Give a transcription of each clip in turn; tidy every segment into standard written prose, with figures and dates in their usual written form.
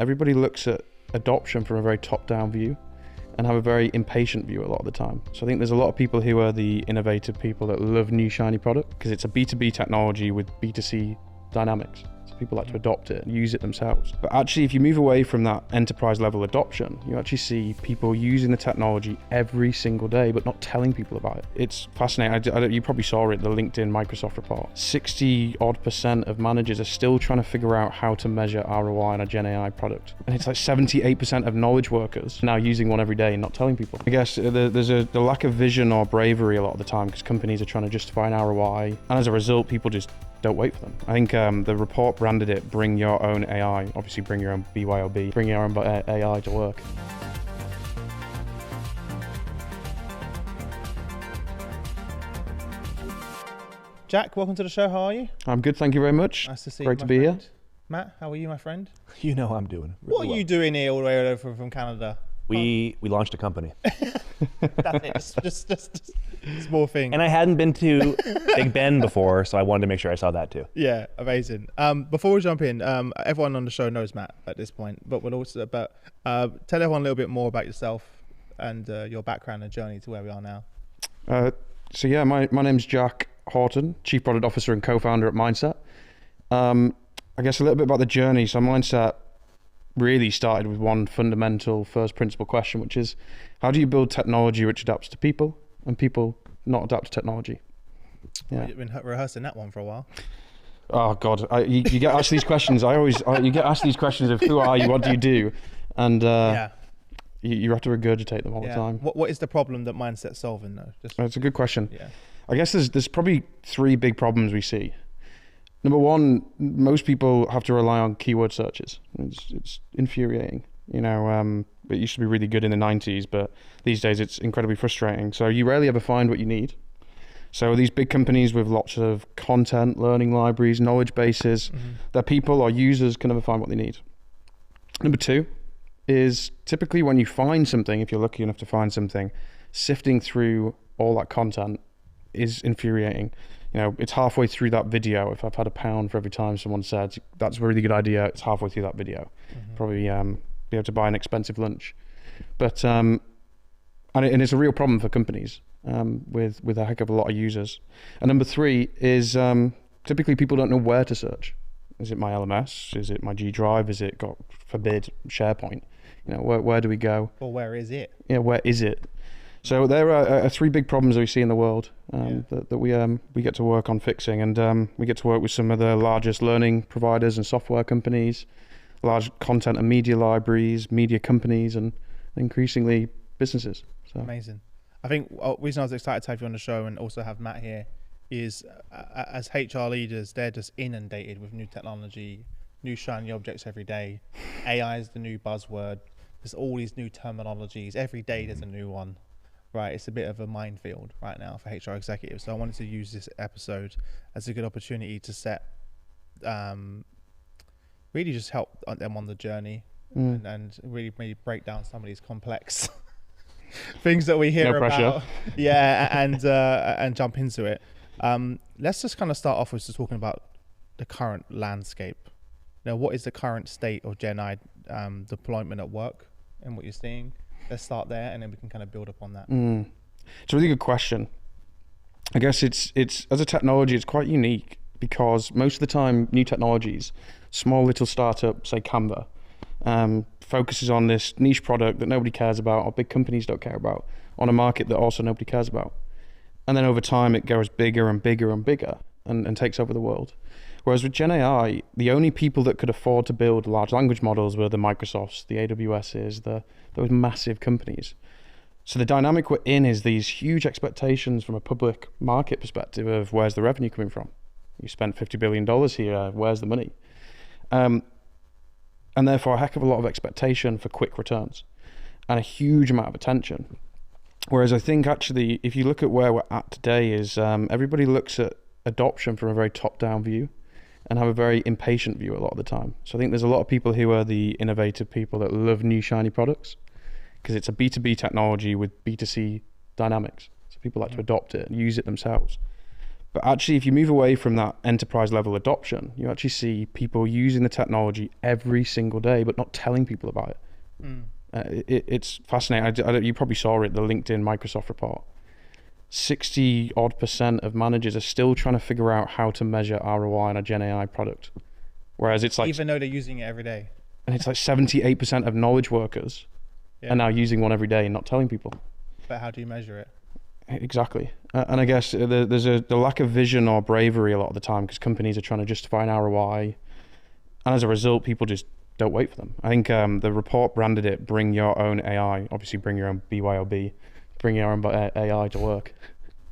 everybody looks at adoption from a very top-down view and have a very impatient view a lot of the time. So I think there's a lot of people who are the innovative people that love new shiny product because it's a B2B technology with B2C dynamics. So people like to adopt it and use it themselves. But actually, if you move away from that enterprise level adoption, you actually see people using the technology every single day, but not telling people about it. It's fascinating. You probably saw it, the LinkedIn Microsoft report. 60% of managers are still trying to figure out how to measure ROI on a Gen AI product. And it's like 78% of knowledge workers now using one every day and not telling people. I guess there's the lack of vision or bravery a lot of the time because companies are trying to justify an ROI. And as a result, people just don't wait for them. I think the report branded it, bring your own AI, obviously bring your own BYOB, bring your own AI to work. Jack, welcome to the show. How are you? I'm good, thank you very much. Nice to see Great you. to be here. Matt, how are you, my friend? You know I'm doing really What are you doing here all the way over from Canada? We launched a company. That's it, just small thing. And I hadn't been to Big Ben before, so I wanted to make sure I saw that too. Yeah, amazing. Before we jump in, everyone on the show knows Matt at this point, but we'll also tell everyone a little bit more about yourself and your background and journey to where we are now. So yeah, my name's Jack Houghton, Chief Product Officer and co-founder at Mindset. I guess a little bit about the journey. So Mindset really started with one fundamental first principle question, which is how do you build technology which adapts to people and people not adapt to technology? Yeah. You've been rehearsing that one for a while. Oh God, you get asked these questions. You get asked these questions of who are you, what do you do? And you have to regurgitate them all the time. What is the problem that Mindset's solving though? It's a good question. Yeah. I guess there's probably three big problems we see. Number one, most people have to rely on keyword searches. It's infuriating. You know, it used to be really good in the 90s, but these days it's incredibly frustrating. So you rarely ever find what you need. So these big companies with lots of content, learning libraries, knowledge bases, their people or users can never find what they need. Number two is typically when you find something, if you're lucky enough to find something, sifting through all that content is infuriating. You know, it's halfway through that video. If I've had £1 for every time someone said, that's a really good idea, it's halfway through that video. Probably be able to buy an expensive lunch. But, and it's a real problem for companies with a heck of a lot of users. And number three is typically people don't know where to search. Is it my LMS? Is it my G Drive? Is it, God forbid, SharePoint? You know, where do we go? Or where is it? Yeah, where is it? So there are three big problems that we see in the world that we get to work on fixing, and we get to work with some of the largest learning providers and software companies, large content and media libraries, media companies, and increasingly businesses. So. Amazing. I think the reason I was excited to have you on the show and also have Matt here is as HR leaders, they're just inundated with new technology, new shiny objects every day. AI is the new buzzword. There's all these new terminologies. Every day there's a new one. Right, it's a bit of a minefield right now for HR executives. So I wanted to use this episode as a good opportunity to set, really just help them on the journey and really maybe break down some of these complex things that we hear about. Yeah, and jump into it. Let's just kind of start off with just talking about the current landscape. Now, what is the current state of Gen AI deployment at work and what you're seeing? Let's start there, and then we can kind of build up on that. It's a really good question. I guess it's as a technology, it's quite unique because most of the time, new technologies, small little startup, say Canva, focuses on this niche product that nobody cares about, or big companies don't care about, on a market that also nobody cares about. And then over time, it goes bigger and bigger and bigger and takes over the world. Whereas with Gen AI, the only people that could afford to build large language models were the Microsofts, the AWSs, those massive companies. So the dynamic we're in is these huge expectations from a public market perspective of where's the revenue coming from? You spent $50 billion here, where's the money? And therefore a heck of a lot of expectation for quick returns and a huge amount of attention. Whereas I think actually, if you look at where we're at today is everybody looks at adoption from a very top-down view and have a very impatient view a lot of the time. So I think there's a lot of people who are the innovative people that love new shiny products because it's a B2B technology with B2C dynamics. So people like to adopt it and use it themselves. But actually, if you move away from that enterprise level adoption, you actually see people using the technology every single day, but not telling people about it. It's fascinating. You probably saw it, the LinkedIn Microsoft report. 60% of managers are still trying to figure out how to measure ROI on a Gen AI product. Whereas it's like, even though they're using it every day. And it's like 78% of knowledge workers are now using one every day and not telling people. But how do you measure it? Exactly. And I guess there's the lack of vision or bravery a lot of the time because companies are trying to justify an ROI. And as a result, people just don't wait for them. I think the report branded it, bring your own AI. Obviously, bring your own BYOB. Bring your own AI to work.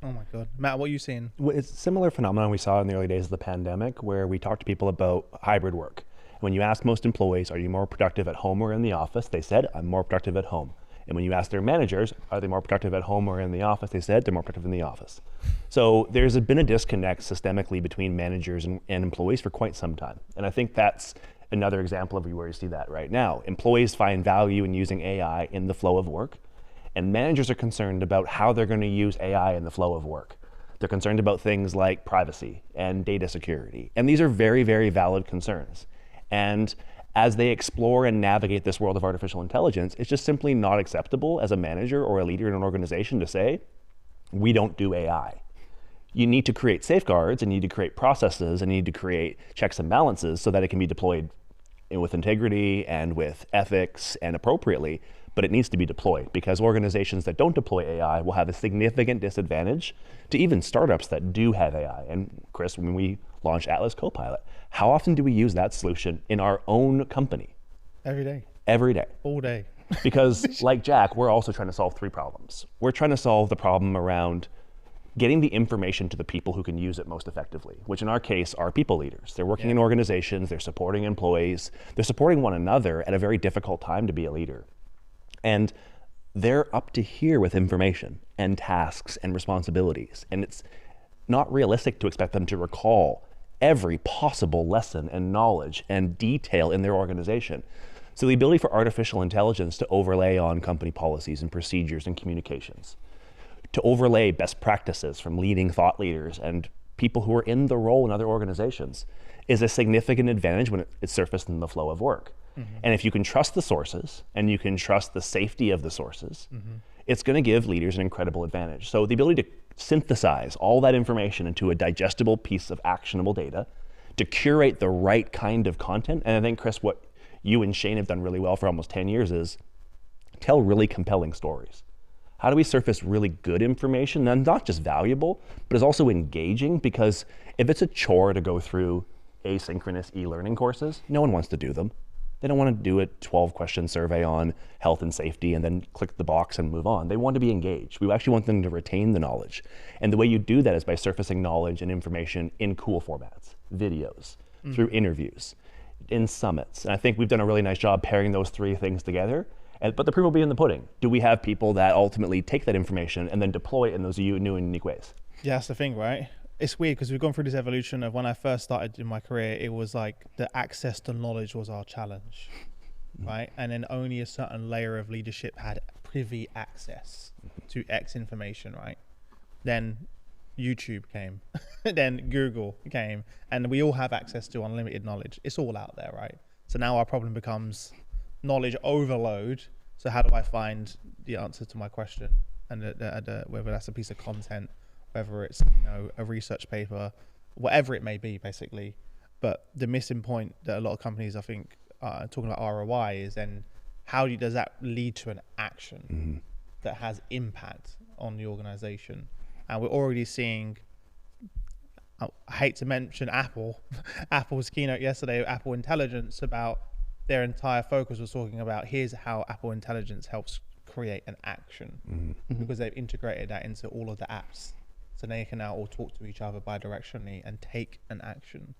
Oh my God. Matt, what are you seeing? Well, it's a similar phenomenon we saw in the early days of the pandemic where we talked to people about hybrid work. When you ask most employees, are you more productive at home or in the office? They said, I'm more productive at home. And when you ask their managers, are they more productive at home or in the office? They said they're more productive in the office. So there's been a disconnect systemically between managers and employees for quite some time. And I think that's another example of where you see that right now. Employees find value in using AI in the flow of work. And managers are concerned about how they're going to use AI in the flow of work. They're concerned about things like privacy and data security. And these are very, very valid concerns. And as they explore and navigate this world of artificial intelligence, it's just simply not acceptable as a manager or a leader in an organization to say, we don't do AI. You need to create safeguards and you need to create processes and you need to create checks and balances so that it can be deployed with integrity and with ethics and appropriately. But it needs to be deployed because organizations that don't deploy AI will have a significant disadvantage to even startups that do have AI. And Chris, when we launched Atlas Copilot, how often do we use that solution in our own company? Every day. Every day. All day. Because like Jack, we're also trying to solve three problems. We're trying to solve the problem around getting the information to the people who can use it most effectively, which in our case are people leaders. They're working in organizations, they're supporting employees, they're supporting one another at a very difficult time to be a leader. And they're up to here with information and tasks and responsibilities. And it's not realistic to expect them to recall every possible lesson and knowledge and detail in their organization. So the ability for artificial intelligence to overlay on company policies and procedures and communications, to overlay best practices from leading thought leaders and people who are in the role in other organizations is a significant advantage when it's surfaced in the flow of work. And if you can trust the sources and you can trust the safety of the sources, it's going to give leaders an incredible advantage. So the ability to synthesize all that information into a digestible piece of actionable data, to curate the right kind of content. And I think, Chris, what you and Shane have done really well for almost 10 years is tell really compelling stories. How do we surface really good information, and not just valuable, but is also engaging? Because if it's a chore to go through asynchronous e-learning courses, no one wants to do them. They don't want to do a 12-question survey on health and safety and then click the box and move on. They want to be engaged. We actually want them to retain the knowledge. And the way you do that is by surfacing knowledge and information in cool formats, videos, through interviews, in summits. And I think we've done a really nice job pairing those three things together. But the proof will be in the pudding. Do we have people that ultimately take that information and then deploy it in those new and unique ways? Yeah, that's the thing, right? It's weird because we've gone through this evolution of when I first started in my career, it was like the access to knowledge was our challenge, right? And then only a certain layer of leadership had privy access to X information, right? Then YouTube came, then Google came, and we all have access to unlimited knowledge. It's all out there, right? So now our problem becomes knowledge overload. So how do I find the answer to my question? And whether that's a piece of content, whether it's a research paper, whatever it may be, basically. But the missing point that a lot of companies, I think, are talking about ROI is then how does that lead to an action that has impact on the organization? And we're already seeing, I hate to mention Apple's keynote yesterday, Apple Intelligence, about their entire focus was talking about here's how Apple Intelligence helps create an action because they've integrated that into all of the apps. So they can now all talk to each other bidirectionally and take an action.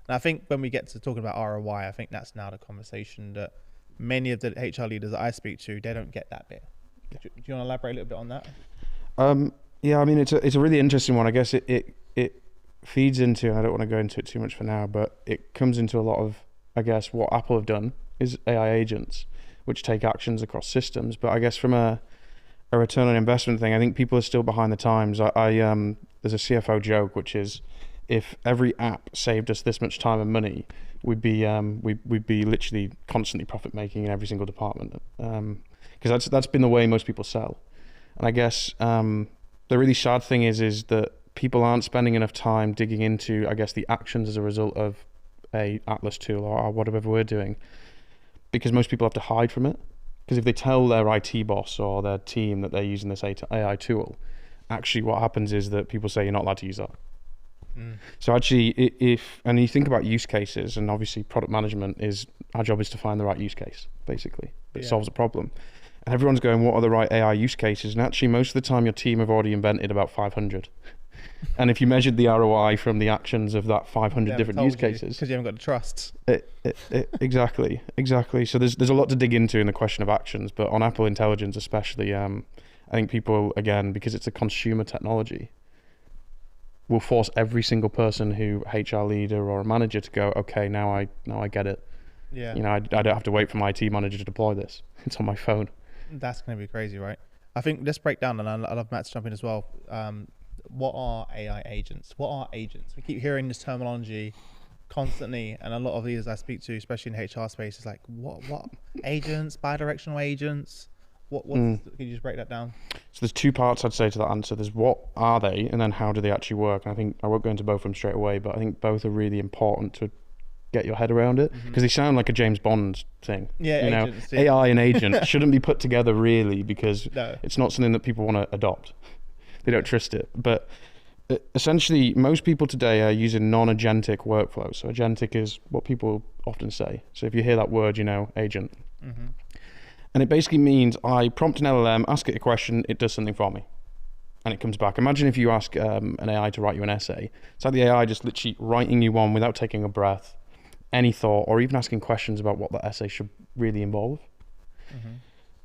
And I think when we get to talking about ROI, I think that's now the conversation that many of the HR leaders that I speak to, they don't get that bit. Do you want to elaborate a little bit on that? Yeah, I mean, it's a really interesting one. I guess it feeds into, and I don't want to go into it too much for now, but it comes into a lot of, I guess, what Apple have done is AI agents, which take actions across systems. But I guess from a a return on investment thing, I think people are still behind the times. There's a CFO joke, which is, if every app saved us this much time and money, we'd be literally constantly profit making in every single department. Because that's been the way most people sell. And I guess the really sad thing is that people aren't spending enough time digging into, I guess, the actions as a result of a Atlas tool or whatever we're doing, because most people have to hide from it. Because if they tell their IT boss or their team that they're using this AI tool, actually what happens is that people say you're not allowed to use that. So actually, and you think about use cases, and obviously product management is, our job is to find the right use case, basically, that solves a problem. And everyone's going, what are the right AI use cases? And actually, most of the time, your team have already invented about 500. And if you measured the ROI from the actions of that 500 different use cases, because you haven't got the trust. Exactly. So there's a lot to dig into in the question of actions, but on Apple Intelligence especially, I think people, again, because it's a consumer technology, will force every single person who HR leader or a manager to go, okay, now I get it. Yeah. You know, I don't have to wait for my IT manager to deploy this. It's on my phone. That's going to be crazy, right? I think let's break down, and I love Matt to jump in as well. What are AI agents? What are agents? We keep hearing this terminology constantly, and a lot of leaders I speak to, especially in the HR space, is like, what agents, bidirectional agents? Can you just break that down? So there's two parts I'd say to that answer. There's what are they, and then how do they actually work? And I think I won't go into both of them straight away, but I think both are really important to get your head around it, because they sound like a James Bond thing. Yeah, agents, yeah. AI and agent shouldn't be put together really, because it's not something that people want to adopt. They don't trust it. But essentially, most people today are using non-agentic workflows. So agentic is what people often say. So if you hear that word, you know, agent. And it basically means I prompt an LLM, ask it a question, it does something for me, and it comes back. Imagine if you ask an AI to write you an essay. It's like the AI just literally writing you one without taking a breath, any thought, or even asking questions about what that essay should really involve.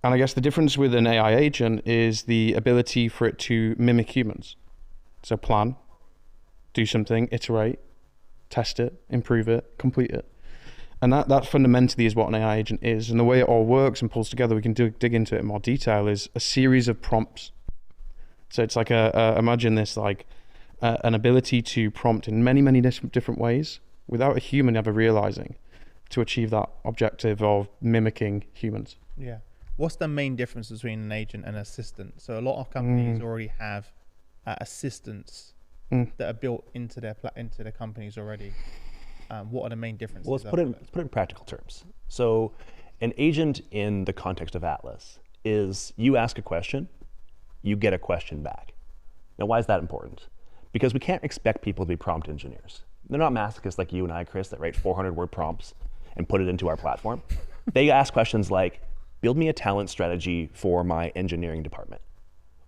And I guess the difference with an AI agent is the ability for it to mimic humans. So plan, do something, iterate, test it, improve it, complete it. And that fundamentally is what an AI agent is. And the way it all works and pulls together, we can dig into it in more detail, is a series of prompts. So it's like imagine this like an ability to prompt in many different ways without a human ever realizing, to achieve that objective of mimicking humans. Yeah. What's the main difference between an agent and an assistant? So a lot of companies already have assistants that are built into their companies already. What are the main differences? Well, let's put it in practical terms. So an agent in the context of Atlas is, you ask a question, you get a question back. Now, why is that important? Because we can't expect people to be prompt engineers. They're not masochists like you and I, Chris, that write 400-word prompts and put it into our platform. They ask questions like, build me a talent strategy for my engineering department.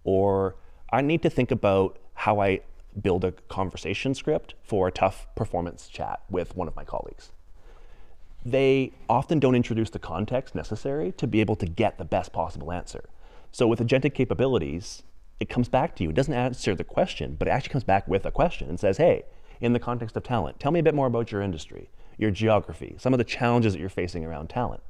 Or I need to think about how I build a conversation script for a tough performance chat with one of my colleagues. They often don't introduce the context necessary to be able to get the best possible answer. So with agentic capabilities, it comes back to you. It doesn't answer the question, but it actually comes back with a question and says, hey, in the context of talent, tell me a bit more about your industry, your geography, some of the challenges that you're facing around talent.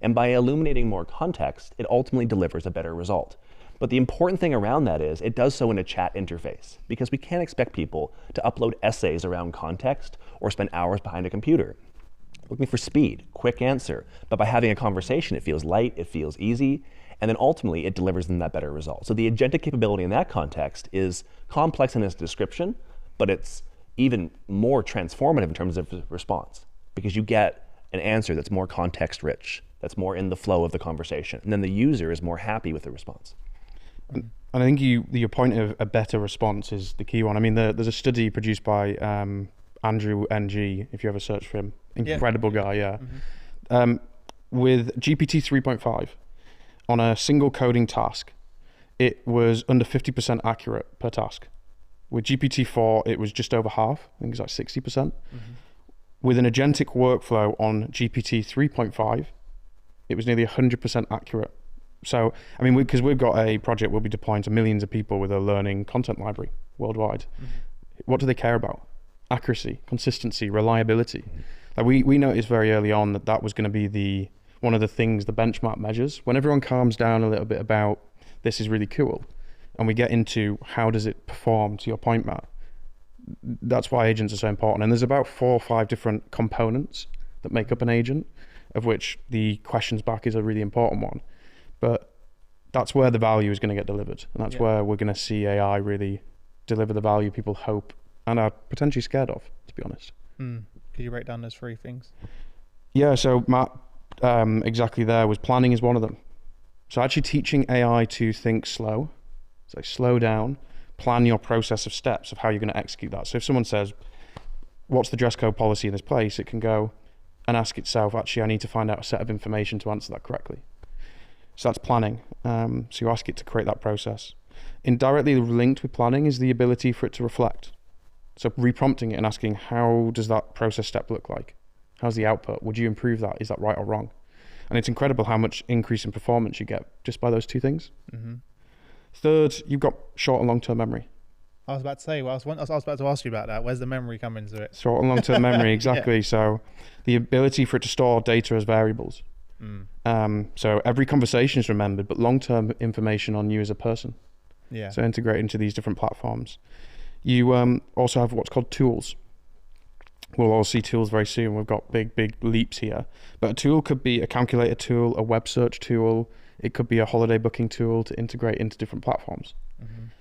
And by illuminating more context, it ultimately delivers a better result. But the important thing around that is it does so in a chat interface, because we can't expect people to upload essays around context or spend hours behind a computer looking for speed, quick answer. But by having a conversation, it feels light, it feels easy, and then ultimately it delivers them that better result. So the agentic capability in that context is complex in its description, but it's even more transformative in terms of response, because you get an answer that's more context rich, that's more in the flow of the conversation, and then the user is more happy with the response. And I think your point of a better response is the key one. I mean, there's a study produced by Andrew NG, if you ever search for him. Incredible guy, yeah. With GPT 3.5, on a single coding task, it was under 50% accurate per task. With GPT-4, it was just over half. I think it's like 60%. With an agentic workflow on GPT 3.5, it was nearly 100% accurate. So, I mean, because we've got a project we'll be deploying to millions of people with a learning content library worldwide. What do they care about? Accuracy, consistency, reliability. Like we noticed very early on that was going to be one of the things, the benchmark measures. When everyone calms down a little bit about this is really cool, and we get into how does it perform, to your point, Matt. That's why agents are so important. And there's about 4 or 5 different components that make up an agent, of which the questions back is a really important one. But that's where the value is going to get delivered. And that's where we're going to see AI really deliver the value people hope and are potentially scared of, to be honest. Could you break down those 3 things? Yeah, so Matt, exactly there was planning is one of them. So actually teaching AI to think slow. So slow down, plan your process of steps of how you're going to execute that. So if someone says, what's the dress code policy in this place? It can go and ask itself, actually, I need to find out a set of information to answer that correctly. So that's planning. So you ask it to create that process. Indirectly linked with planning is the ability for it to reflect. So reprompting it and asking, how does that process step look like? How's the output? Would you improve that? Is that right or wrong? And it's incredible how much increase in performance you get just by those 2 things. Third, you've got short and long-term memory. I was about to say, I was about to ask you about that. Where's the memory come into it? Short and long-term memory, exactly. So the ability for it to store data as variables. So every conversation is remembered, but long-term information on you as a person. Yeah. So integrate into these different platforms. You also have what's called tools. We'll all see tools very soon. We've got big leaps here. But a tool could be a calculator tool, a web search tool. It could be a holiday booking tool to integrate into different platforms.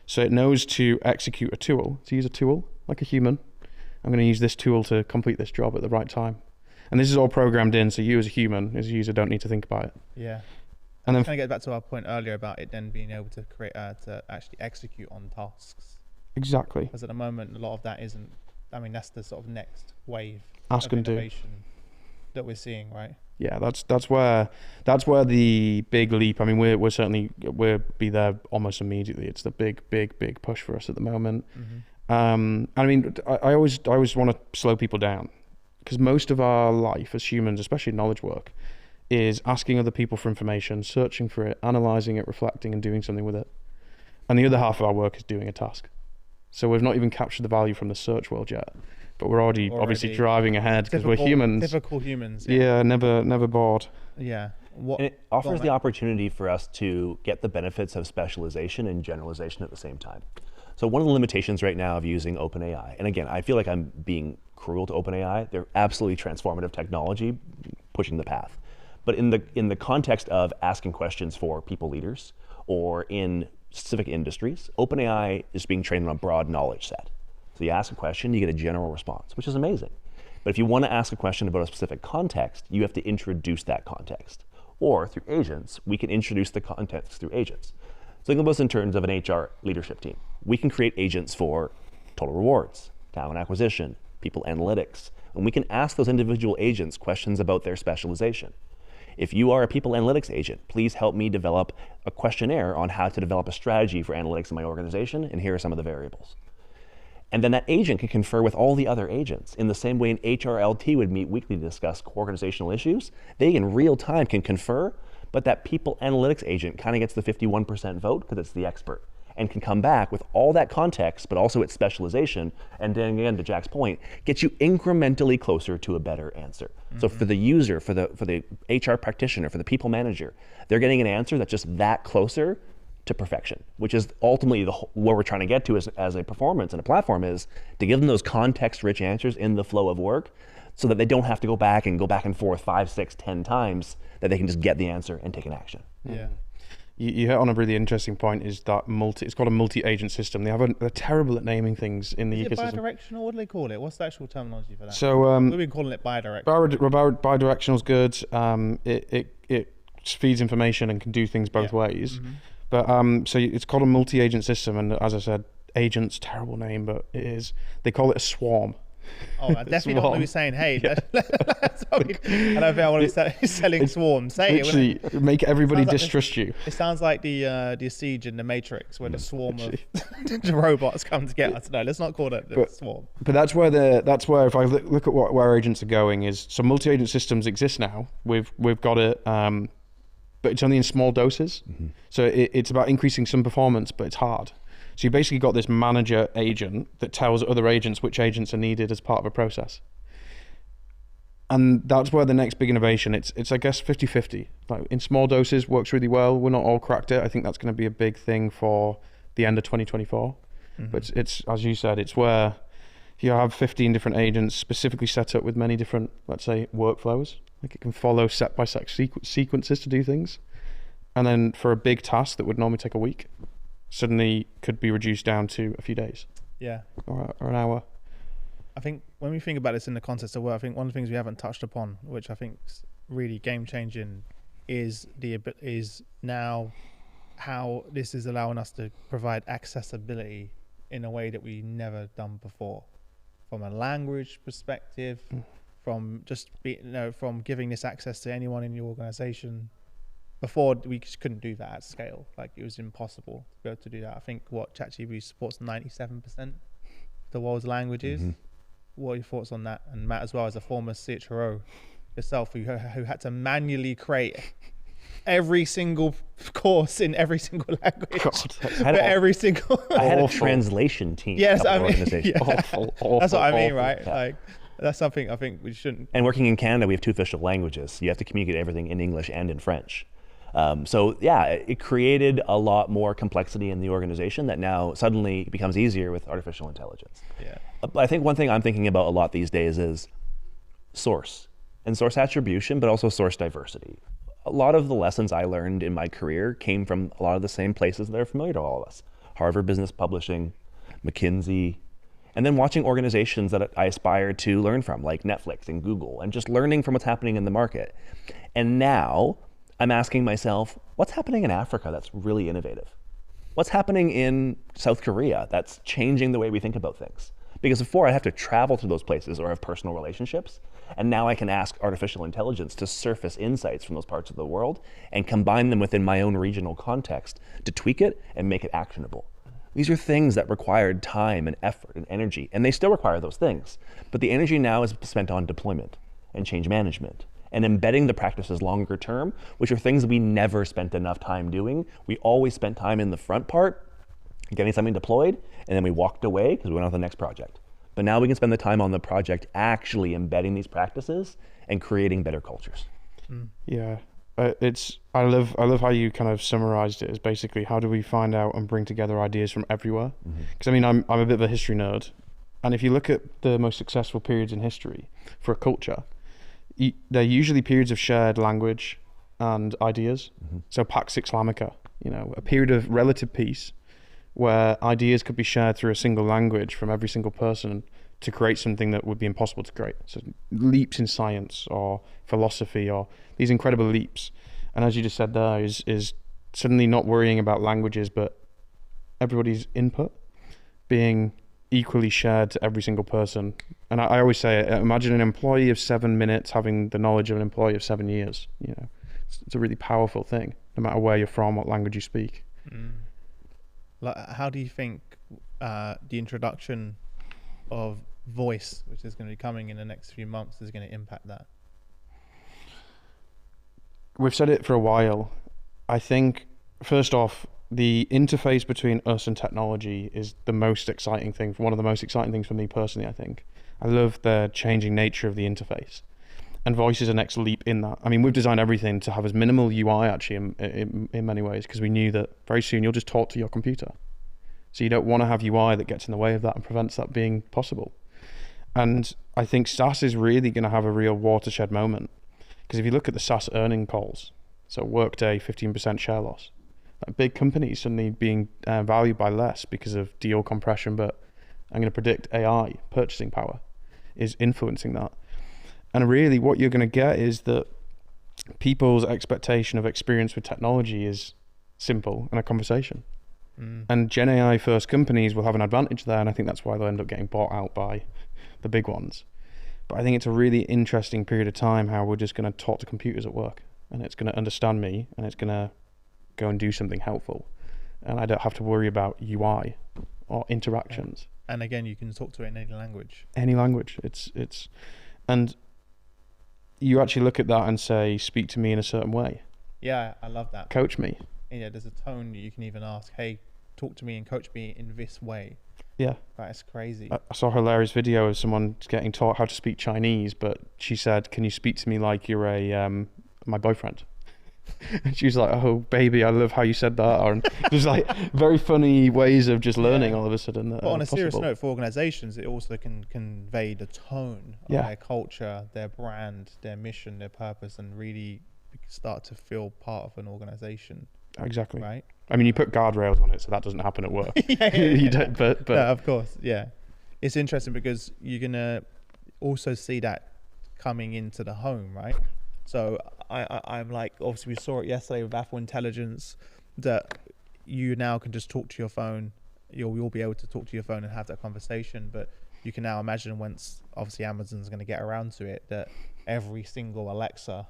So it knows to execute a tool, to use a tool like a human. I'm going to use this tool to complete this job at the right time. And this is all programmed in, so you as a human, as a user, don't need to think about it. Yeah. And then kind of get back to our point earlier about it then being able to create, to actually execute on tasks. Exactly. Because at the moment, a lot of that isn't. I mean, that's the sort of next wave Ask of and do. innovation that we're seeing, right? Yeah, that's where the big leap. I mean, we'll be there almost immediately. It's the big push for us at the moment. I mean, I always want to slow people down, because most of our life as humans, especially knowledge work, is asking other people for information, searching for it, analyzing it, reflecting, and doing something with it. And the other half of our work is doing a task. So we've not even captured the value from the search world yet, but we're already obviously driving ahead because we're humans. Typical humans. Yeah, never bored. Yeah. And it offers the opportunity for us to get the benefits of specialization and generalization at the same time. So one of the limitations right now of using OpenAI, and again, I feel like I'm being cruel to OpenAI. They're absolutely transformative technology, pushing the path. But in the context of asking questions for people leaders or in specific industries, OpenAI is being trained on a broad knowledge set. So you ask a question, you get a general response, which is amazing. But if you want to ask a question about a specific context, you have to introduce that context. Or through agents, we can introduce the context through agents. So think of us in terms of an HR leadership team. We can create agents for total rewards, talent acquisition, people analytics, and we can ask those individual agents questions about their specialization. If you are a people analytics agent, please help me develop a questionnaire on how to develop a strategy for analytics in my organization, and here are some of the variables. And then that agent can confer with all the other agents. In the same way an HRLT would meet weekly to discuss organizational issues, they in real time can confer, but that people analytics agent kind of gets the 51% vote because it's the expert, and can come back with all that context, but also its specialization, and then again, to Jack's point, gets you incrementally closer to a better answer. So for the user, for the HR practitioner, for the people manager, they're getting an answer that's just that closer to perfection, which is ultimately what we're trying to get to as a performance and a platform, is to give them those context-rich answers in the flow of work, so that they don't have to go back and forth 5, 6, 10 times, that they can just get the answer and take an action. Yeah. You hit on a really interesting point, is that it's called a multi-agent system. They're terrible at naming things in the ecosystem. Bidirectional? What do they call it? What's the actual terminology for that? So we've been calling it bidirectional. Bidirectional is good. It feeds information and can do things both ways. But so it's called a multi-agent system, and as I said, agents, terrible name, but it is. They call it a swarm. Oh, I definitely don't want to be saying, hey, I don't think I want to be selling swarms. Say literally, make everybody distrust you. It sounds like the siege in the Matrix, where the swarm of robots come to get us. No, let's not call it the swarm. But that's where if I look at where agents are going, is so multi-agent systems exist now. We've got it, but it's only in small doses. So it's about increasing some performance, but it's hard. So you basically got this manager agent that tells other agents which agents are needed as part of a process. And that's where the next big innovation, it's I guess 50-50. Like in small doses works really well. We're not all cracked it. I think that's going to be a big thing for the end of 2024. But it's as you said, it's where you have 15 different agents specifically set up with many different, let's say, workflows. Like it can follow step-by-step sequences to do things. And then for a big task that would normally take a week, suddenly could be reduced down to a few days. Yeah. Or an hour. I think when we think about this in the context of work, I think one of the things we haven't touched upon, which I think is really game changing, is now how this is allowing us to provide accessibility in a way that we never done before, from a language perspective, from just from giving this access to anyone in your organization. Before we just couldn't do that at scale. Like it was impossible to be able to do that. I think ChatGPT supports 97% of the world's languages. What are your thoughts on that? And Matt, as well, as a former CHRO yourself, who had to manually create every single course in every single language. I had a translation team. Yes, I mean, organization. Awful. That's what I mean, right? Yeah. Like that's something I think we shouldn't. And working in Canada, we have 2 official languages. You have to communicate everything in English and in French. So yeah, it created a lot more complexity in the organization that now suddenly becomes easier with artificial intelligence. Yeah. I think one thing I'm thinking about a lot these days is source and source attribution, but also source diversity. A lot of the lessons I learned in my career came from a lot of the same places that are familiar to all of us. Harvard Business Publishing, McKinsey, and then watching organizations that I aspire to learn from, like Netflix and Google, and just learning from what's happening in the market. And now I'm asking myself, what's happening in Africa that's really innovative? What's happening in South Korea that's changing the way we think about things? Because before I have to travel to those places or have personal relationships, and now I can ask artificial intelligence to surface insights from those parts of the world and combine them within my own regional context to tweak it and make it actionable. These are things that required time and effort and energy, and they still require those things. But the energy now is spent on deployment and change management and embedding the practices longer term, which are things we never spent enough time doing. We always spent time in the front part, getting something deployed, and then we walked away because we went on to the next project. But now we can spend the time on the project actually embedding these practices and creating better cultures. Yeah, I love how you kind of summarized it as basically how do we find out and bring together ideas from everywhere? Because I mean, I'm a bit of a history nerd, and if you look at the most successful periods in history for a culture, they're usually periods of shared language and ideas. So Pax Islamica, a period of relative peace where ideas could be shared through a single language from every single person to create something that would be impossible to create. So leaps in science or philosophy or these incredible leaps. And as you just said there, is suddenly not worrying about languages, but everybody's input being equally shared to every single person. And I always say, imagine an employee of 7 minutes having the knowledge of an employee of 7 years. It's a really powerful thing, no matter where you're from, what language you speak. How do you think the introduction of voice, which is going to be coming in the next few months, is going to impact that? We've said it for a while. I think, first off, the interface between us and technology is the most exciting thing, one of the most exciting things for me personally, I think. I love the changing nature of the interface. And voice is a next leap in that. I mean, we've designed everything to have as minimal UI actually in many ways, because we knew that very soon you'll just talk to your computer. So you don't want to have UI that gets in the way of that and prevents that being possible. And I think SaaS is really going to have a real watershed moment. Because if you look at the SaaS earning calls, so Workday, 15% share loss. Like big companies suddenly being valued by less because of deal compression, but I'm going to predict AI, purchasing power, is influencing that. And really what you're going to get is that people's expectation of experience with technology is simple and a conversation. And Gen AI first companies will have an advantage there, and I think that's why they'll end up getting bought out by the big ones. But I think it's a really interesting period of time how we're just going to talk to computers at work, and it's going to understand me, and it's going to go and do something helpful. And I don't have to worry about UI or interactions. And again, you can talk to it in any language. Any language. And you actually look at that and say, speak to me in a certain way. Yeah, I love that. Coach me. Yeah, there's a tone you can even ask, hey, talk to me and coach me in this way. Yeah. That is crazy. I saw a hilarious video of someone getting taught how to speak Chinese, but she said, "Can you speak to me like you're my boyfriend?" And she was like, "Oh, baby, I love how you said that." Or just like very funny ways of just learning all of a sudden. But on a serious note, for organizations, it also can convey the tone of their culture, their brand, their mission, their purpose, and really start to feel part of an organization. Exactly. Right. I mean, you put guardrails on it, so that doesn't happen at work. You don't, but no, of course, yeah. It's interesting because you're gonna also see that coming into the home, right? So I'm like, obviously we saw it yesterday with Apple Intelligence, that you now can just talk to your phone. You'll be able to talk to your phone and have that conversation. But you can now imagine, once obviously Amazon's going to get around to it, that every single Alexa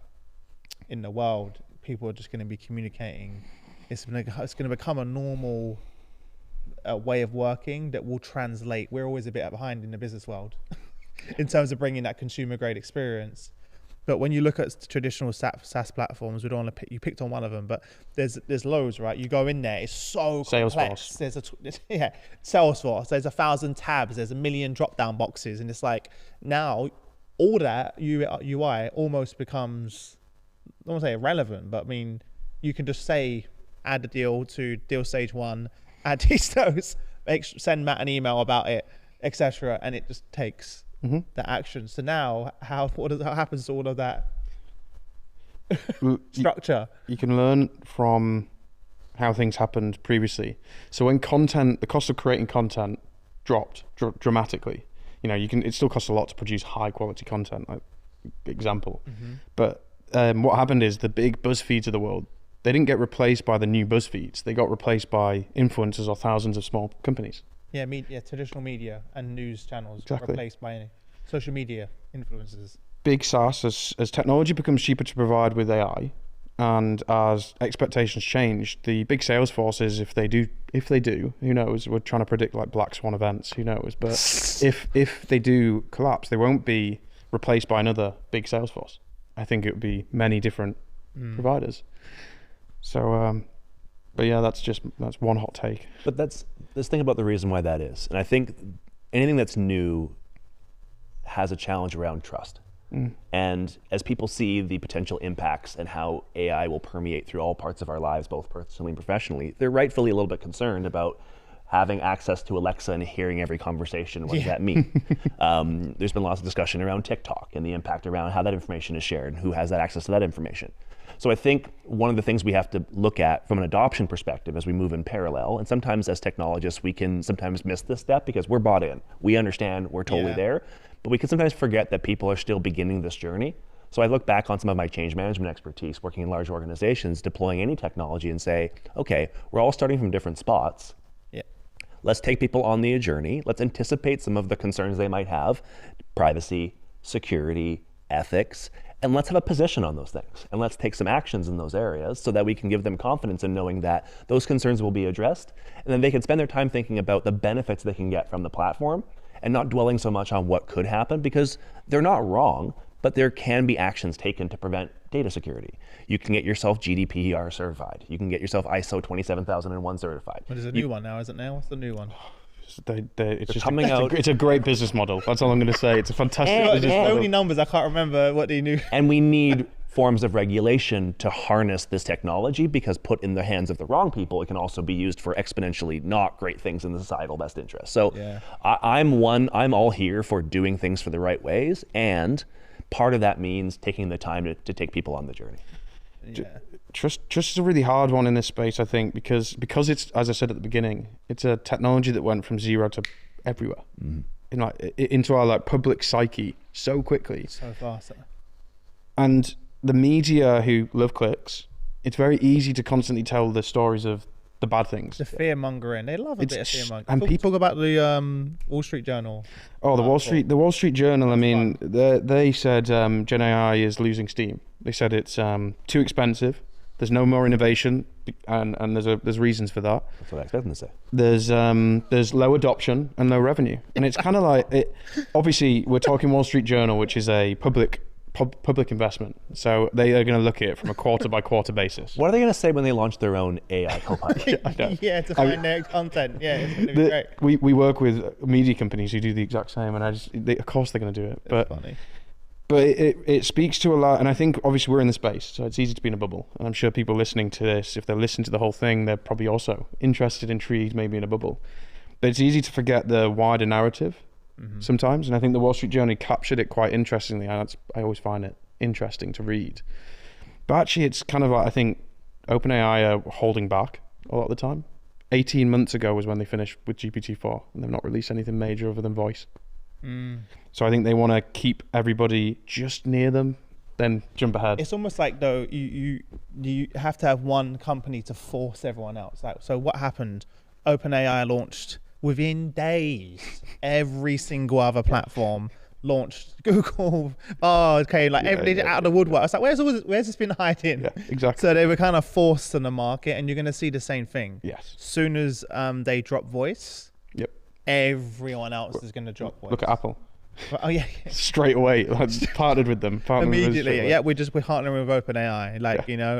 in the world, people are just going to be communicating. It's going to become a normal way of working that will translate. We're always a bit behind in the business world in terms of bringing that consumer grade experience. But when you look at traditional SaaS platforms, we don't want to you picked on one of them, but there's loads, right? You go in there, it's so complex. There's Salesforce. There's 1,000 tabs. There's 1 million drop-down boxes, and it's like now all that UI almost becomes, I don't want to say irrelevant, but I mean you can just say add a deal to deal stage 1, add these notes, send Matt an email about it, etc., and it just takes the action. So now, how happens to all of that structure? You can learn from how things happened previously. So when the cost of creating content dropped dramatically, it still costs a lot to produce high quality content, like example. But what happened is the big BuzzFeeds of the world, they didn't get replaced by the new BuzzFeeds. They got replaced by influencers or thousands of small companies. Yeah, traditional media and news channels replaced by social media influencers. Big SaaS, as technology becomes cheaper to provide with AI, and as expectations change, the big sales forces, if they do, who knows? We're trying to predict like black swan events, who knows? But if they do collapse, they won't be replaced by another big sales force. I think it would be many different providers. So. But yeah, that's one hot take. But let's think about the reason why that is. And I think anything that's new has a challenge around trust. And as people see the potential impacts and how AI will permeate through all parts of our lives, both personally and professionally, they're rightfully a little bit concerned about having access to Alexa and hearing every conversation. What does that mean? There's been lots of discussion around TikTok and the impact around how that information is shared and who has that access to that information. So I think one of the things we have to look at from an adoption perspective as we move in parallel, and sometimes as technologists, we can sometimes miss this step because we're bought in. We understand, we're totally there, but we can sometimes forget that people are still beginning this journey. So I look back on some of my change management expertise, working in large organizations, deploying any technology and say, okay, we're all starting from different spots. Let's take people on the journey. Let's anticipate some of the concerns they might have, privacy, security, ethics, and let's have a position on those things. And let's take some actions in those areas so that we can give them confidence in knowing that those concerns will be addressed. And then they can spend their time thinking about the benefits they can get from the platform and not dwelling so much on what could happen, because they're not wrong, but there can be actions taken to prevent data security. You can get yourself GDPR certified. You can get yourself ISO 27001 certified. But there's a new one now, isn't there? What's the new one? It's just coming out. It's a great business model. That's all I'm going to say. It's a fantastic business model. So many numbers, I can't remember what they knew. And we need forms of regulation to harness this technology, because put in the hands of the wrong people, it can also be used for exponentially not great things in the societal best interest. So I'm all here for doing things for the right ways, and part of that means taking the time to take people on the journey. Trust is a really hard one in this space, I think, because it's, as I said at the beginning, it's a technology that went from zero to everywhere, into our public psyche so quickly, so fast. And the media who love clicks, it's very easy to constantly tell the stories of the bad things. The fear mongering, they love a bit of fear mongering. And talk about the Wall Street Journal. Oh, the Wall Street Journal. I mean, they said Gen AI is losing steam. They said it's too expensive. There's no more innovation, and there's reasons for that. That's what I expected to say. There's low adoption and low revenue, and it's kind of like it. Obviously, we're talking Wall Street Journal, which is a public public investment. So they are going to look at it from a quarter by quarter basis. What are they going to say when they launch their own AI copilot? Yeah, to find their content. Yeah, it's going to be great. We work with media companies who do the exact same, and of course they're going to do it. It's funny. But it speaks to a lot, and I think obviously we're in the space, so it's easy to be in a bubble. And I'm sure people listening to this, if they listen to the whole thing, they're probably also interested, intrigued, maybe in a bubble. But it's easy to forget the wider narrative sometimes, and I think the Wall Street Journal captured it quite interestingly. I always find it interesting to read. But actually, it's kind of like, I think OpenAI are holding back a lot of the time. 18 months ago was when they finished with GPT-4, and they've not released anything major other than voice. So I think they want to keep everybody just near them, then jump ahead. It's almost like, though, you have to have one company to force everyone else. Like, so what happened? OpenAI launched within days. Every single other platform launched. Google, everybody out of the woodwork. I was like, where's this been hiding? Yeah, exactly. So they were kind of forced on the market, and you're going to see the same thing. Yes. Soon as they drop voice, Yep. everyone else is going to drop voice. Look at Apple. Oh yeah. Straight away, partnered with them. Immediately, yeah. We're partnering with OpenAI,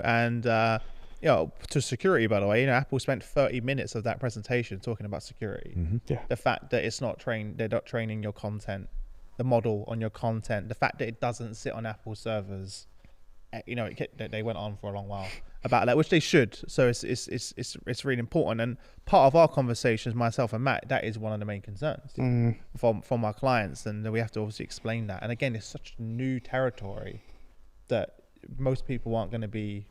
and to security. By the way, Apple spent 30 minutes of that presentation talking about security. Yeah. The fact that it's not they're not training your content, the model on your content. The fact that it doesn't sit on Apple servers. They went on for a long while about that, which they should. So it's really important, and part of our conversations, myself and Matt, that is one of the main concerns from our clients, and we have to obviously explain that. And again, it's such new territory that most people aren't going to be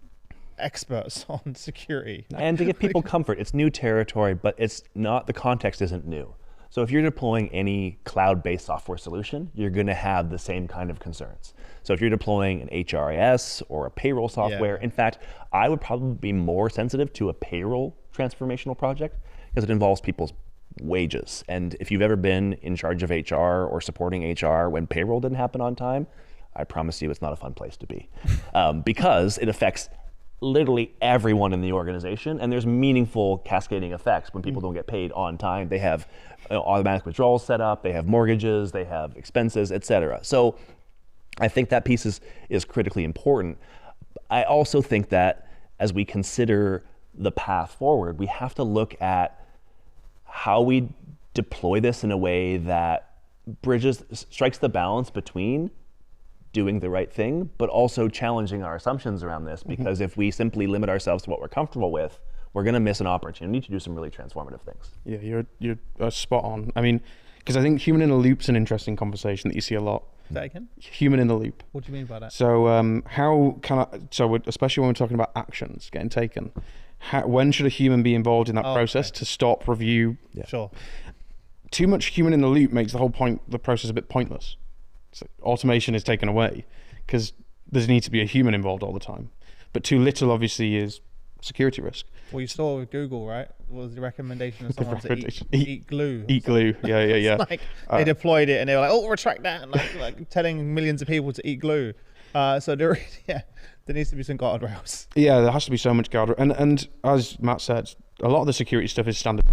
experts on security. And to give people comfort, it's new territory, but it's not, the context isn't new. So if you're deploying any cloud-based software solution, you're going to have the same kind of concerns. So if you're deploying an HRIS or a payroll software, in fact, I would probably be more sensitive to a payroll transformational project because it involves people's wages. And if you've ever been in charge of HR or supporting HR when payroll didn't happen on time, I promise you it's not a fun place to be because it affects literally everyone in the organization, and there's meaningful cascading effects when people don't get paid on time. They have automatic withdrawals set up, they have mortgages, they have expenses, etc. So I think that piece is critically important. I also think that as we consider the path forward, we have to look at how we deploy this in a way that strikes the balance between doing the right thing, but also challenging our assumptions around this, because if we simply limit ourselves to what we're comfortable with, we're going to miss an opportunity to do some really transformative things. Yeah, you're spot on. I mean, because I think human in the loop's an interesting conversation that you see a lot. Say that again? Human in the loop. What do you mean by that? So especially when we're talking about actions getting taken, when should a human be involved in that process to stop, review? Yeah. Sure. Too much human in the loop makes the process a bit pointless. So automation is taken away because there needs to be a human involved all the time. But too little, obviously, is security risk. Well, you saw with Google, right? What was the recommendation of someone to eat glue? Eat glue, yeah. Like they deployed it and they were like, "Oh, retract that," and like telling millions of people to eat glue. So there needs to be some guardrails. Yeah, there has to be so much guardrail. And as Matt said, a lot of the security stuff is standard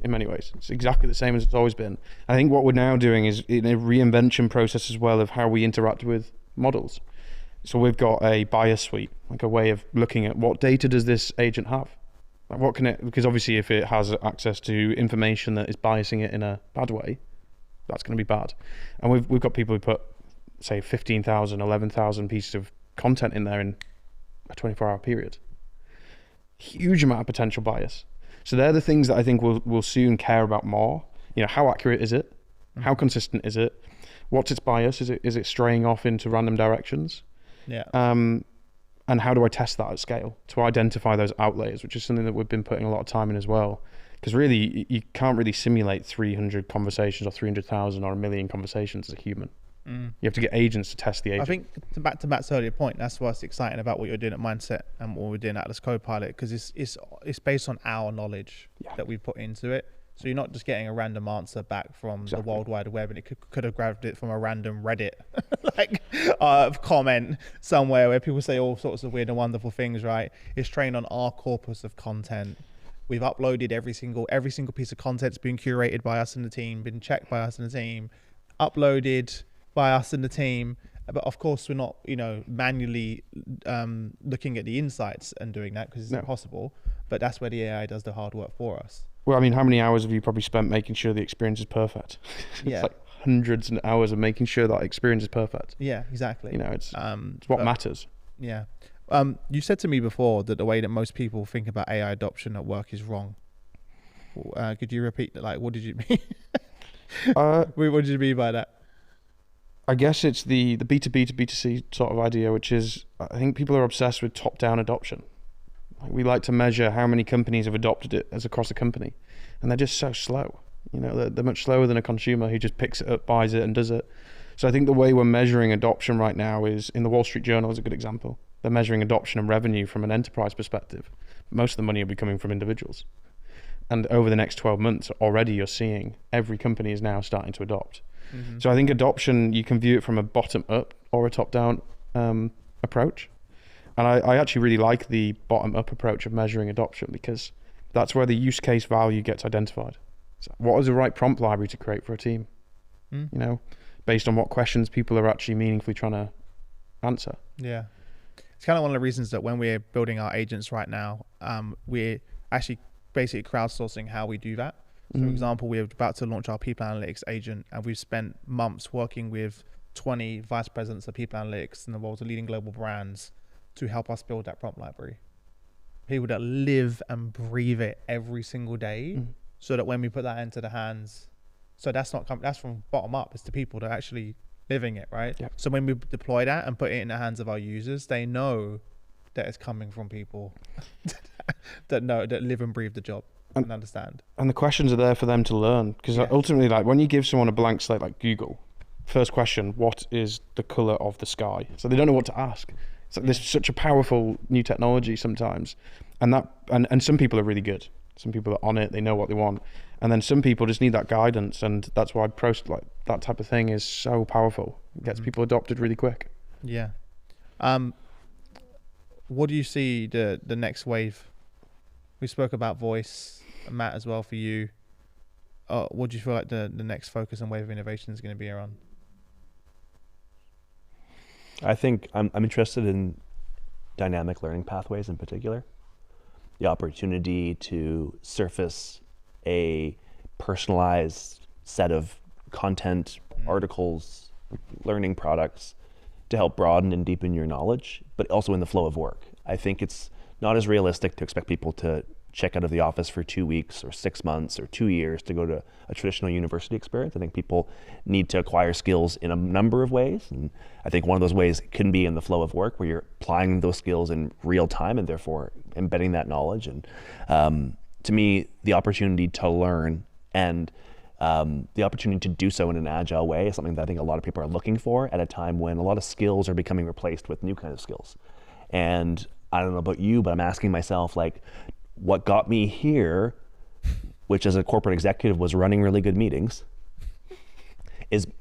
in many ways. It's exactly the same as it's always been. I think what we're now doing is in a reinvention process as well of how we interact with models. So we've got a bias suite, like a way of looking at what data does this agent have? Like what can it, because obviously if it has access to information that is biasing it in a bad way, that's going to be bad. And we've got people who put, say, 15,000, 11,000 pieces of content in there in a 24-hour period. Huge amount of potential bias. So they're the things that I think we'll soon care about more. How accurate is it? How consistent is it? What's its bias? Is it straying off into random directions? Yeah. And how do I test that at scale to identify those outliers, which is something that we've been putting a lot of time in as well. Because really, you can't really simulate 300 conversations or 300,000 or 1 million conversations as a human. You have to get agents to test the agent. I think back to Matt's earlier point, that's what's exciting about what you're doing at Mindset and what we're doing at Atlas Copilot, because it's based on our knowledge that we put into it. So you're not just getting a random answer back from the World Wide Web, and it could have grabbed it from a random Reddit comment somewhere where people say all sorts of weird and wonderful things, right? It's trained on our corpus of content. We've uploaded every single piece of content's been curated by us and the team, been checked by us and the team, uploaded by us and the team, But of course, we're not, manually looking at the insights and doing that because it's impossible. But that's where the AI does the hard work for us. Well, I mean, how many hours have you probably spent making sure the experience is perfect? Yeah. It's like hundreds of hours of making sure that experience is perfect. Yeah, exactly. It's what matters. Yeah. You said to me before that the way that most people think about AI adoption at work is wrong. Could you repeat that? Like, what did you mean? What did you mean by that? I guess it's the B2B to B2C sort of idea, which is, I think people are obsessed with top-down adoption. We like to measure how many companies have adopted it as across a company, and they're just so slow. They're much slower than a consumer who just picks it up, buys it, and does it. So I think the way we're measuring adoption right now is, in the Wall Street Journal is a good example. They're measuring adoption and revenue from an enterprise perspective. Most of the money will be coming from individuals. And over the next 12 months, already you're seeing every company is now starting to adopt. Mm-hmm. So I think adoption, you can view it from a bottom-up or a top-down approach. And I actually really like the bottom-up approach of measuring adoption, because that's where the use case value gets identified. So what is the right prompt library to create for a team? Based on what questions people are actually meaningfully trying to answer. Yeah. It's kind of one of the reasons that when we're building our agents right now, we're actually basically crowdsourcing how we do that. So for example, we're about to launch our people analytics agent, and we've spent months working with 20 vice presidents of people analytics in the world's leading global brands to help us build that prompt library. People that live and breathe it every single day, so that when we put that into the hands, so that's from bottom up, it's the people that are actually living it, right? Yep. So when we deploy that and put it in the hands of our users, they know that it's coming from people that live and breathe the job and understand. And the questions are there for them to learn, because ultimately, like when you give someone a blank slate like Google, first question, what is the color of the sky? So they don't know what to ask. So there's such a powerful new technology sometimes, and some people are really good. Some people are on it, they know what they want, and then some people just need that guidance, and that's why that type of thing is so powerful. It gets people adopted really quick. Yeah. What do you see the next wave? We spoke about voice, Matt, as well for you. What do you feel like the next focus and wave of innovation is going to be around? I think I'm interested in dynamic learning pathways in particular. The opportunity to surface a personalized set of content, articles, learning products to help broaden and deepen your knowledge, but also in the flow of work. I think it's not as realistic to expect people to check out of the office for 2 weeks or 6 months or 2 years to go to a traditional university experience. I think people need to acquire skills in a number of ways. And I think one of those ways can be in the flow of work, where you're applying those skills in real time and therefore embedding that knowledge. And to me, the opportunity to learn and the opportunity to do so in an agile way is something that I think a lot of people are looking for at a time when a lot of skills are becoming replaced with new kinds of skills. And I don't know about you, but I'm asking myself, like, what got me here, which as a corporate executive was running really good meetings,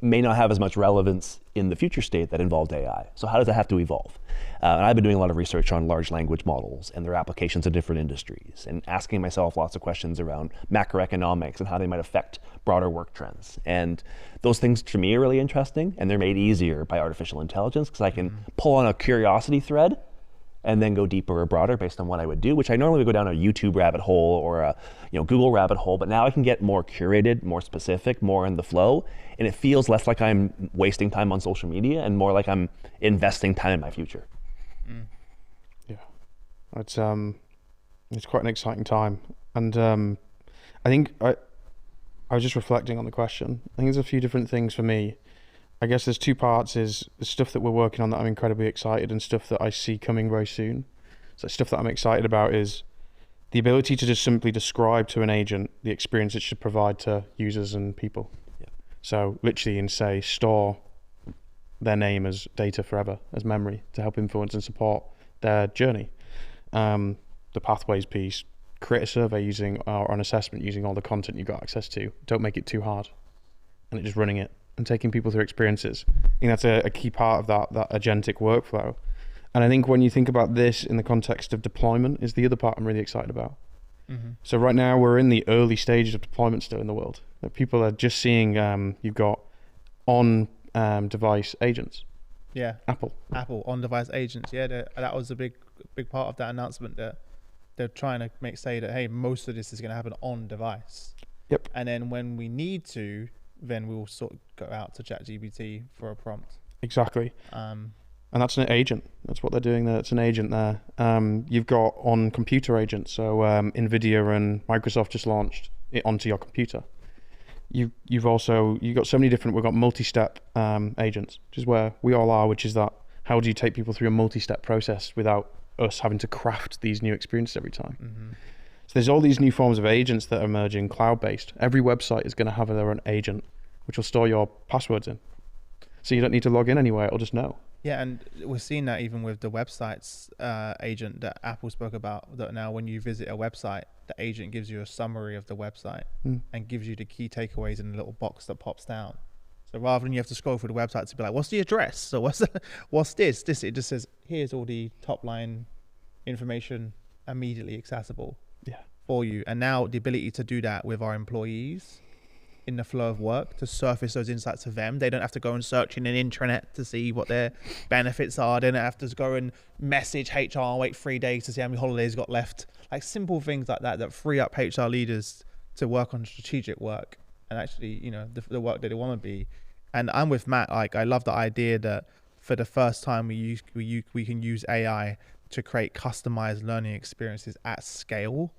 may not have as much relevance in the future state that involved AI. So how does that have to evolve? And I've been doing a lot of research on large language models and their applications in different industries, and asking myself lots of questions around macroeconomics and how they might affect broader work trends. And those things to me are really interesting, and they're made easier by artificial intelligence, because I can pull on a curiosity thread and then go deeper or broader based on what I would do, which I normally would go down a YouTube rabbit hole or a Google rabbit hole, but now I can get more curated, more specific, more in the flow, and it feels less like I'm wasting time on social media and more like I'm investing time in my future. Yeah, it's quite an exciting time, and I think I was just reflecting on the question. I think there's a few different things for me. I guess there's two parts. Is the stuff that we're working on that I'm incredibly excited, and stuff that I see coming very soon. So stuff that I'm excited about is the ability to just simply describe to an agent the experience it should provide to users and people. Yeah. So literally, in say, store their name as data forever, as memory, to help influence and support their journey. The pathways piece, create a survey using, or an assessment using all the content you've got access to. Don't make it too hard, and just running it and taking people through experiences. I think that's a key part of that agentic workflow. And I think when you think about this in the context of deployment is the other part I'm really excited about. Mm-hmm. So right now we're in the early stages of deployment still in the world. People are just seeing you've got on device agents. Yeah. Apple on-device agents. Yeah, that was a big part of that announcement, that they're trying to say that, hey, most of this is going to happen on device. Yep. And then when we need to, then we'll sort of go out to ChatGPT for a prompt. Exactly. And that's an agent. That's what they're doing there. It's an agent there. You've got on computer agents. So NVIDIA and Microsoft just launched it onto your computer. You've got so many different. We've got multi-step agents, which is where we all are. Which is that, how do you take people through a multi-step process without us having to craft these new experiences every time? Mm-hmm. So there's all these new forms of agents that are emerging, cloud-based. Every website is going to have their own agent, which will store your passwords in. So you don't need to log in anywhere, it'll just know. Yeah, and we're seeing that even with the websites agent that Apple spoke about, that now when you visit a website, the agent gives you a summary of the website and gives you the key takeaways in a little box that pops down. So rather than you have to scroll through the website to be like, what's the address? So what's this? It just says, here's all the top line information immediately accessible for you. And now the ability to do that with our employees in the flow of work, to surface those insights to them. They don't have to go and search in an intranet to see what their benefits are. They don't have to go and message HR and wait 3 days to see how many holidays got left. Like simple things like that free up HR leaders to work on strategic work and actually, the work that they want to be. And I'm with Matt. Like, I love the idea that for the first time we can use AI to create customized learning experiences at scale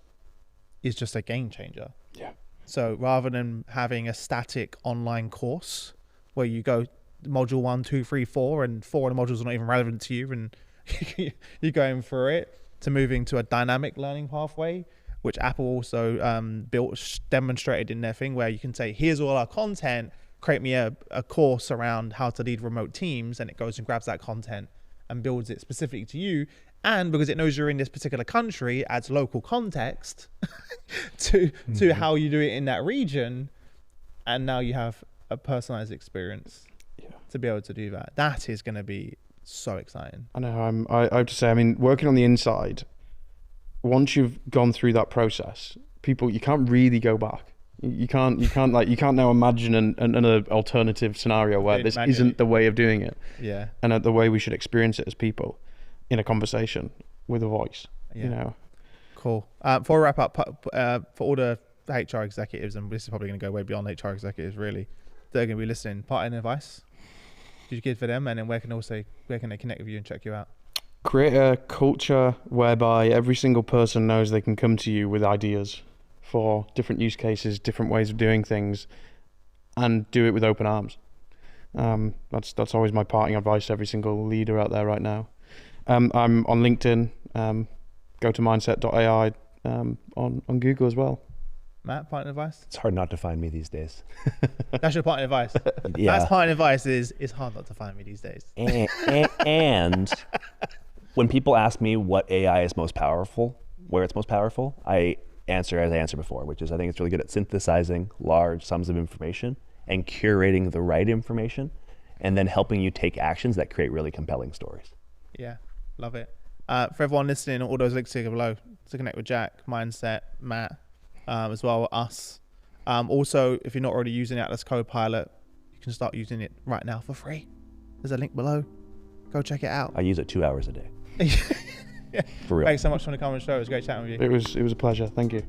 is just a game changer. Yeah. So rather than having a static online course where you go module 1, 2, 3, 4, and 4 of the modules are not even relevant to you, and you're going through it, to moving to a dynamic learning pathway, which Apple also demonstrated in their thing, where you can say, here's all our content, create me a course around how to lead remote teams, and it goes and grabs that content and builds it specifically to you. And because it knows you're in this particular country, adds local context to how you do it in that region. And now you have a personalized experience to be able to do that. That is going to be so exciting. I know. I have to say, I mean, working on the inside, once you've gone through that process, you can't really go back. You can't now imagine an alternative scenario where this isn't the way of doing it. Yeah. And the way we should experience it as people in a conversation with a voice. Cool. Before we wrap up, for all the HR executives, and this is probably going to go way beyond HR executives, really, they're going to be listening. Parting advice did you give for them, and then where can they connect with you and check you out? Create a culture whereby every single person knows they can come to you with ideas for different use cases, different ways of doing things, and do it with open arms. That's always my parting advice to every single leader out there right now. I'm on LinkedIn. Go to mindset.ai on Google as well. Matt, parting advice? It's hard not to find me these days. That's your parting advice. Yeah. That's parting advice is it's hard not to find me these days. And when people ask me what AI is most powerful, where it's most powerful, I answer as I answered before, which is I think it's really good at synthesizing large sums of information and curating the right information, and then helping you take actions that create really compelling stories. Yeah, love it. For everyone listening, all those links are below to connect with Jack, Mindset, Matt, as well as us. Also, if you're not already using Atlas Copilot, you can start using it right now for free. There's a link below. Go check it out. I use it 2 hours a day. Yeah. For real. Thanks so much for coming on the show. It was great chatting with you. It was a pleasure. Thank you.